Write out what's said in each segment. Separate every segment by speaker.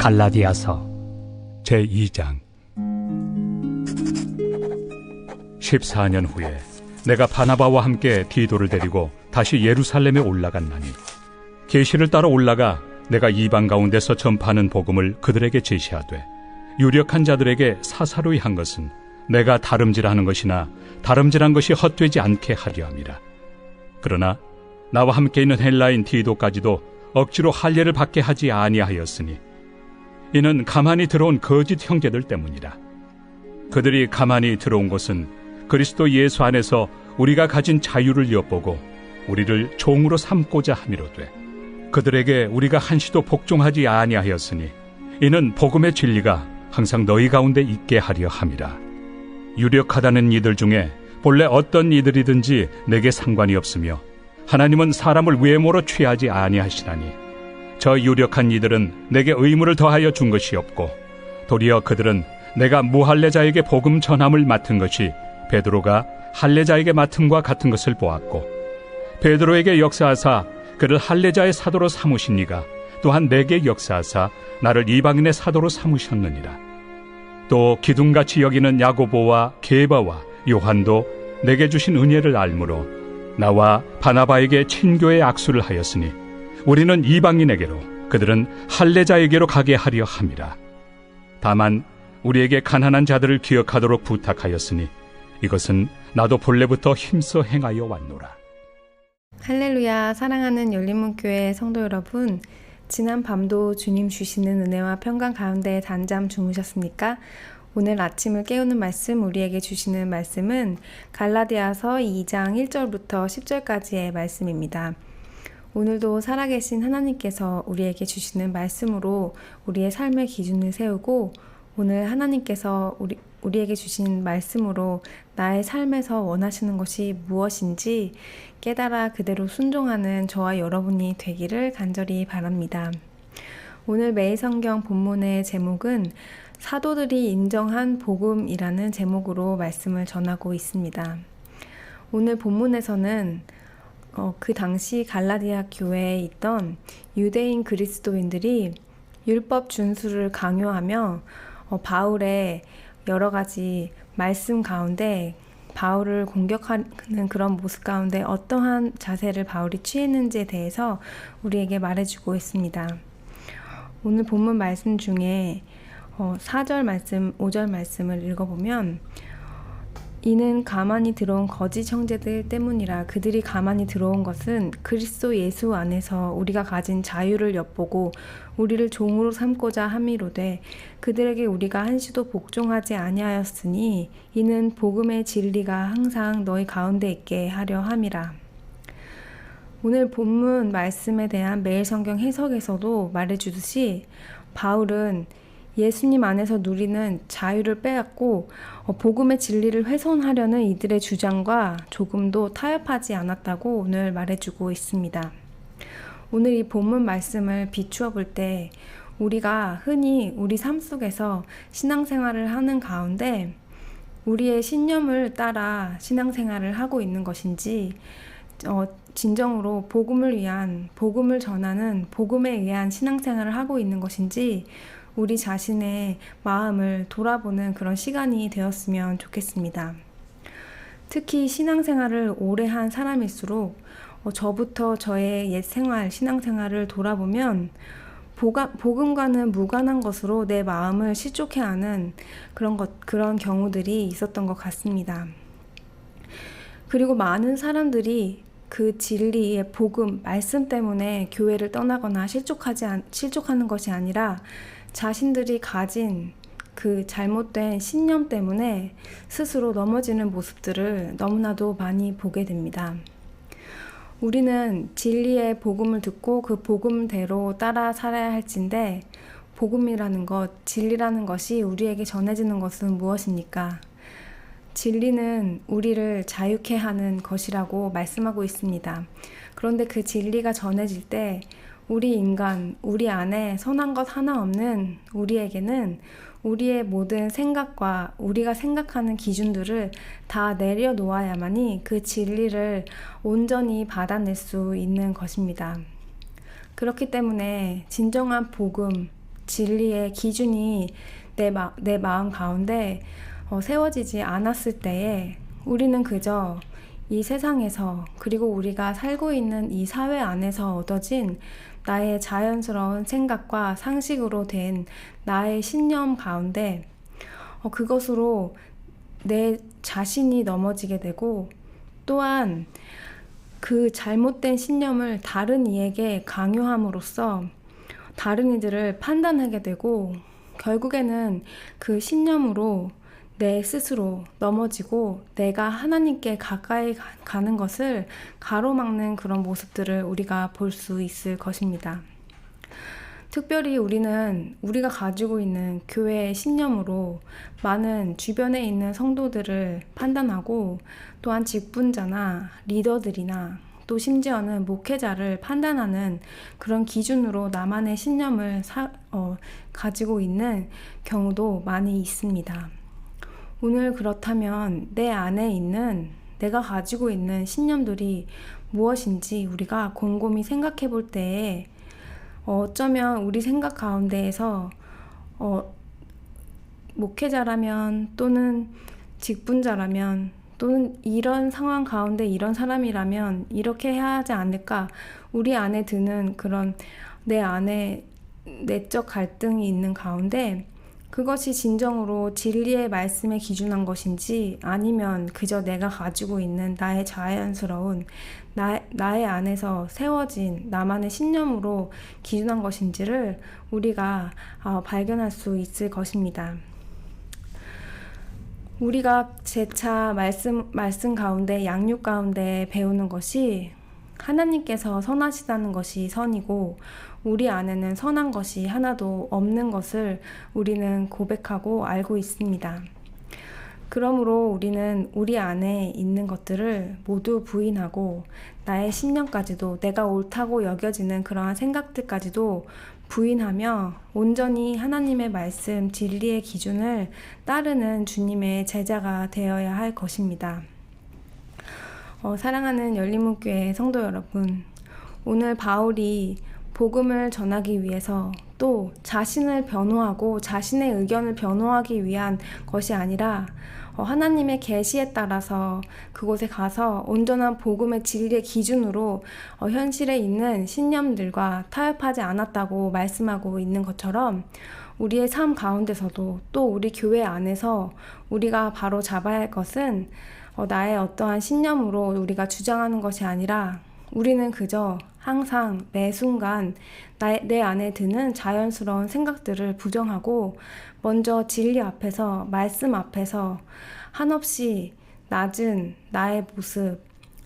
Speaker 1: 갈라디아서 제2장. 14년 후에 내가 바나바와 함께 디도를 데리고 다시 예루살렘에 올라갔나니, 계시를 따라 올라가 내가 이방 가운데서 전파하는 복음을 그들에게 제시하되, 유력한 자들에게 사사로이 한 것은 내가 다름질하는 것이나 다름질한 것이 헛되지 않게 하려 함이라. 그러나 나와 함께 있는 헬라인 디도까지도 억지로 할례를 받게 하지 아니하였으니, 이는 가만히 들어온 거짓 형제들 때문이라. 그들이 가만히 들어온 것은 그리스도 예수 안에서 우리가 가진 자유를 엿보고 우리를 종으로 삼고자 함이로되, 그들에게 우리가 한시도 복종하지 아니하였으니 이는 복음의 진리가 항상 너희 가운데 있게 하려 함이라. 유력하다는 이들 중에 본래 어떤 이들이든지 내게 상관이 없으며, 하나님은 사람을 외모로 취하지 아니하시나니, 저 유력한 이들은 내게 의무를 더하여 준 것이 없고, 도리어 그들은 내가 무할례자에게 복음 전함을 맡은 것이 베드로가 할례자에게 맡음과 같은 것을 보았고, 베드로에게 역사하사 그를 할례자의 사도로 삼으신 이가 또한 내게 역사하사 나를 이방인의 사도로 삼으셨느니라. 또 기둥같이 여기는 야고보와 게바와 요한도 내게 주신 은혜를 알므로 나와 바나바에게 친교의 악수를 하였으니, 우리는 이방인에게로 그들은 할례자에게로 가게 하려 함이라. 다만 우리에게 가난한 자들을 기억하도록 부탁하였으니, 이것은 나도 본래부터 힘써 행하여 왔노라.
Speaker 2: 할렐루야. 사랑하는 열린문교회 성도 여러분, 지난 밤도 주님 주시는 은혜와 평강 가운데 단잠 주무셨습니까? 오늘 아침을 깨우는 말씀, 우리에게 주시는 말씀은 갈라디아서 2장 1절부터 10절까지의 말씀입니다. 오늘도 살아계신 하나님께서 우리에게 주시는 말씀으로 우리의 삶의 기준을 세우고, 오늘 하나님께서 우리에게 주신 말씀으로 나의 삶에서 원하시는 것이 무엇인지 깨달아 그대로 순종하는 저와 여러분이 되기를 간절히 바랍니다. 오늘 매일 성경 본문의 제목은 사도들이 인정한 복음이라는 제목으로 말씀을 전하고 있습니다. 오늘 본문에서는 그 당시 갈라디아 교회에 있던 유대인 그리스도인들이 율법 준수를 강요하며 바울의 여러 가지 말씀 가운데 바울을 공격하는 그런 모습 가운데 어떠한 자세를 바울이 취했는지에 대해서 우리에게 말해주고 있습니다. 오늘 본문 말씀 중에 4절 말씀, 5절 말씀을 읽어보면, 이는 가만히 들어온 거짓 형제들 때문이라. 그들이 가만히 들어온 것은 그리스도 예수 안에서 우리가 가진 자유를 엿보고 우리를 종으로 삼고자 함이로되, 그들에게 우리가 한시도 복종하지 아니하였으니 이는 복음의 진리가 항상 너희 가운데 있게 하려 함이라. 오늘 본문 말씀에 대한 매일 성경 해석에서도 말해주듯이 바울은 예수님 안에서 누리는 자유를 빼앗고 복음의 진리를 훼손하려는 이들의 주장과 조금도 타협하지 않았다고 오늘 말해주고 있습니다. 오늘 이 본문 말씀을 비추어 볼 때 우리가 흔히 우리 삶 속에서 신앙생활을 하는 가운데 우리의 신념을 따라 신앙생활을 하고 있는 것인지, 진정으로 복음을 위한, 복음을 전하는 복음에 의한 신앙생활을 하고 있는 것인지 우리 자신의 마음을 돌아보는 그런 시간이 되었으면 좋겠습니다. 특히 신앙생활을 오래 한 사람일수록 저부터 저의 옛 생활, 신앙생활을 돌아보면 복음과는 무관한 것으로 내 마음을 실족해하는 그런 경우들이 있었던 것 같습니다. 그리고 많은 사람들이 그 진리의 복음, 말씀 때문에 교회를 떠나거나 실족하는 것이 아니라 자신들이 가진 그 잘못된 신념 때문에 스스로 넘어지는 모습들을 너무나도 많이 보게 됩니다. 우리는 진리의 복음을 듣고 그 복음대로 따라 살아야 할진데, 복음이라는 것, 진리라는 것이 우리에게 전해지는 것은 무엇입니까? 진리는 우리를 자유케 하는 것이라고 말씀하고 있습니다. 그런데 그 진리가 전해질 때 우리 인간, 우리 안에 선한 것 하나 없는 우리에게는 우리의 모든 생각과 우리가 생각하는 기준들을 다 내려놓아야만이 그 진리를 온전히 받아낼 수 있는 것입니다. 그렇기 때문에 진정한 복음, 진리의 기준이 내 마음 가운데 세워지지 않았을 때에 우리는 그저 이 세상에서 그리고 우리가 살고 있는 이 사회 안에서 얻어진 나의 자연스러운 생각과 상식으로 된 나의 신념 가운데 그것으로 내 자신이 넘어지게 되고 또한 그 잘못된 신념을 다른 이에게 강요함으로써 다른 이들을 판단하게 되고 결국에는 그 신념으로 내 스스로 넘어지고 내가 하나님께 가까이 가는 것을 가로막는 그런 모습들을 우리가 볼 수 있을 것입니다. 특별히 우리가 가지고 있는 교회의 신념으로 많은 주변에 있는 성도들을 판단하고 또한 직분자나 리더들이나 또 심지어는 목회자를 판단하는 그런 기준으로 나만의 신념을 가지고 있는 경우도 많이 있습니다. 오늘 그렇다면 내 안에 있는 내가 가지고 있는 신념들이 무엇인지 우리가 곰곰이 생각해 볼 때에 어쩌면 우리 생각 가운데에서 목회자라면 또는 직분자라면 또는 이런 상황 가운데 이런 사람이라면 이렇게 해야 하지 않을까 우리 안에 드는 그런 내 안에 내적 갈등이 있는 가운데 그것이 진정으로 진리의 말씀에 기준한 것인지 아니면 그저 내가 가지고 있는 나의 자연스러운 나의 안에서 세워진 나만의 신념으로 기준한 것인지를 우리가 발견할 수 있을 것입니다. 우리가 재차 말씀 가운데 양육 가운데 배우는 것이 하나님께서 선하시다는 것이 선이고 우리 안에는 선한 것이 하나도 없는 것을 우리는 고백하고 알고 있습니다. 그러므로 우리는 우리 안에 있는 것들을 모두 부인하고 나의 신념까지도 내가 옳다고 여겨지는 그러한 생각들까지도 부인하며 온전히 하나님의 말씀 진리의 기준을 따르는 주님의 제자가 되어야 할 것입니다. 사랑하는 열린문교회 성도 여러분, 오늘 바울이 복음을 전하기 위해서 또 자신을 변호하고 자신의 의견을 변호하기 위한 것이 아니라 하나님의 계시에 따라서 그곳에 가서 온전한 복음의 진리의 기준으로 현실에 있는 신념들과 타협하지 않았다고 말씀하고 있는 것처럼 우리의 삶 가운데서도 또 우리 교회 안에서 우리가 바로 잡아야 할 것은 나의 어떠한 신념으로 우리가 주장하는 것이 아니라 우리는 그저 항상 매 순간 내 안에 드는 자연스러운 생각들을 부정하고 먼저 진리 앞에서 말씀 앞에서 한없이 낮은 나의 모습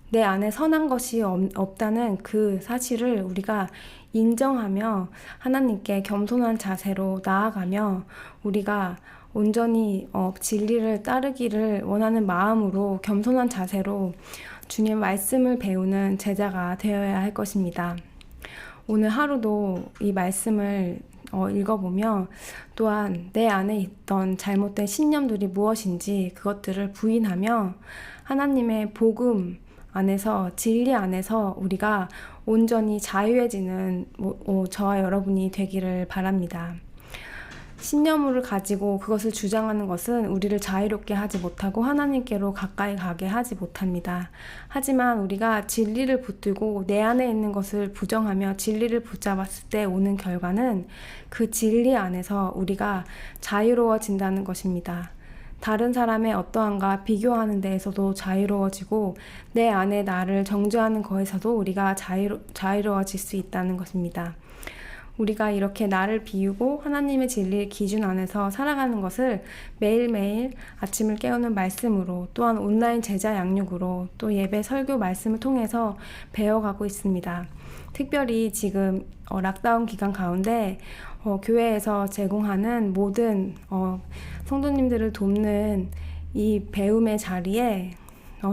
Speaker 2: 내 안에 선한 것이 없다는 그 사실을 우리가 인정하며 하나님께 겸손한 자세로 나아가며 우리가 온전히 진리를 따르기를 원하는 마음으로 겸손한 자세로 주님 말씀을 배우는 제자가 되어야 할 것입니다. 오늘 하루도 이 말씀을 읽어보며 또한 내 안에 있던 잘못된 신념들이 무엇인지 그것들을 부인하며 하나님의 복음 안에서 진리 안에서 우리가 온전히 자유해지는 저와 여러분이 되기를 바랍니다. 신념을 가지고 그것을 주장하는 것은 우리를 자유롭게 하지 못하고 하나님께로 가까이 가게 하지 못합니다. 하지만 우리가 진리를 붙들고 내 안에 있는 것을 부정하며 진리를 붙잡았을 때 오는 결과는 그 진리 안에서 우리가 자유로워진다는 것입니다. 다른 사람의 어떠한가 비교하는 데에서도 자유로워지고 내 안에 나를 정죄하는 거에서도 우리가 자유로워질 수 있다는 것입니다. 우리가 이렇게 나를 비우고 하나님의 진리의 기준 안에서 살아가는 것을 매일매일 아침을 깨우는 말씀으로 또한 온라인 제자 양육으로 또 예배 설교 말씀을 통해서 배워가고 있습니다. 특별히 지금 락다운 기간 가운데 교회에서 제공하는 모든 성도님들을 돕는 이 배움의 자리에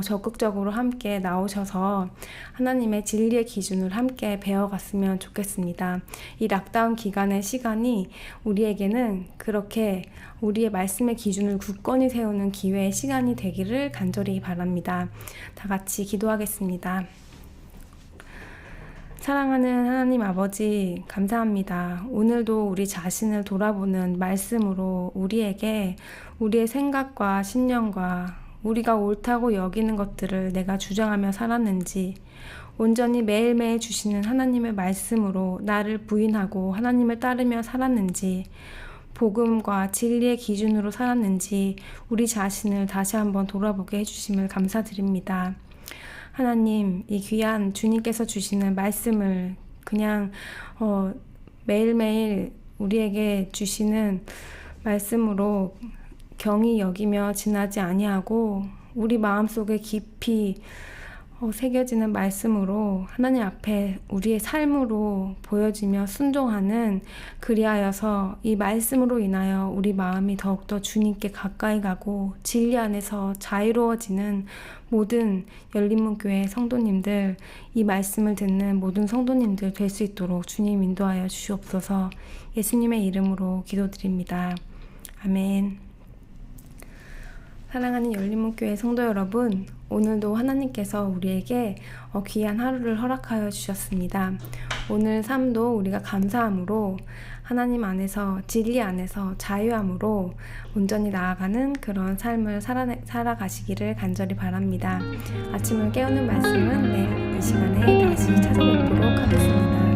Speaker 2: 적극적으로 함께 나오셔서 하나님의 진리의 기준을 함께 배워갔으면 좋겠습니다. 이 락다운 기간의 시간이 우리에게는 그렇게 우리의 말씀의 기준을 굳건히 세우는 기회의 시간이 되기를 간절히 바랍니다. 다 같이 기도하겠습니다. 사랑하는 하나님 아버지, 감사합니다. 오늘도 우리 자신을 돌아보는 말씀으로 우리에게 우리의 생각과 신념과 우리가 옳다고 여기는 것들을 내가 주장하며 살았는지, 온전히 매일매일 주시는 하나님의 말씀으로 나를 부인하고 하나님을 따르며 살았는지, 복음과 진리의 기준으로 살았는지 우리 자신을 다시 한번 돌아보게 해주심을 감사드립니다. 하나님, 이 귀한 주님께서 주시는 말씀을 그냥 매일매일 우리에게 주시는 말씀으로 경히 여기며 지나지 아니하고 우리 마음속에 깊이 새겨지는 말씀으로 하나님 앞에 우리의 삶으로 보여지며 순종하는, 그리하여서 이 말씀으로 인하여 우리 마음이 더욱더 주님께 가까이 가고 진리 안에서 자유로워지는 모든 열린문교회 성도님들, 이 말씀을 듣는 모든 성도님들 될 수 있도록 주님 인도하여 주시옵소서. 예수님의 이름으로 기도드립니다. 아멘. 사랑하는 열린문교회 성도 여러분, 오늘도 하나님께서 우리에게 귀한 하루를 허락하여 주셨습니다. 오늘 삶도 우리가 감사함으로, 하나님 안에서, 진리 안에서 자유함으로 온전히 나아가는 그런 삶을 살아가시기를 간절히 바랍니다. 아침을 깨우는 말씀은 내일 이 시간에 다시 찾아뵙도록 하겠습니다.